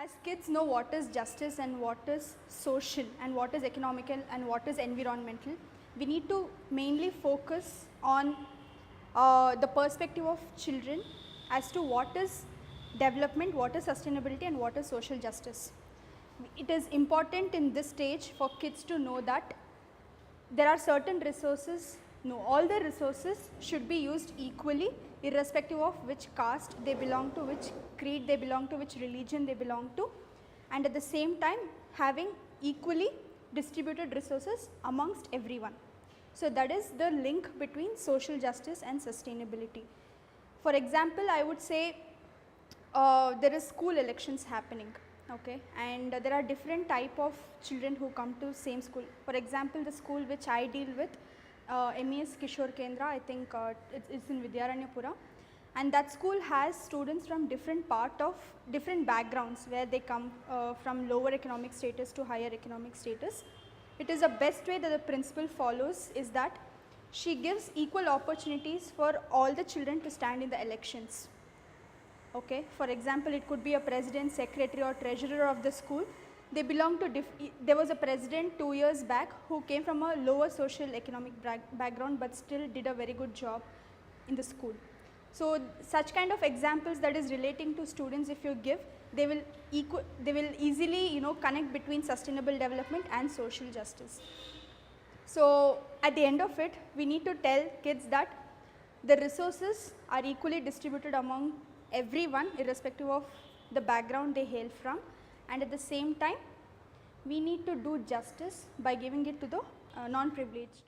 As kids know what is justice and what is social and what is economical and what is environmental, we need to mainly focus on the perspective of children as to what is development, what is sustainability and what is social justice. It is important in this stage for kids to know that there are certain resources, no, all the resources should be used equally irrespective of which caste they belong to, which creed they belong to, which religion they belong to, and at the same time having equally distributed resources amongst everyone. So that is the link between social justice and sustainability. For example, I would say there is school elections happening, okay, and there are different type of children who come to same school. For example, the school which I deal with, MES Kishore Kendra, I think it's in Vidyaranyapura, and that school has students from different backgrounds where they come from lower economic status to higher economic status. It is the best way that the principal follows is that she gives equal opportunities for all the children to stand in the elections. Okay. For example, it could be a president, secretary or treasurer of the school. They belong to, there was a president 2 years back who came from a lower social economic background but still did a very good job in the school. So such kind of examples that is relating to students, if you give, they will easily connect between sustainable development and social justice. So at the end of it, we need to tell kids that the resources are equally distributed among everyone irrespective of the background they hail from, and at the same time we need to do justice by giving it to the non-privileged.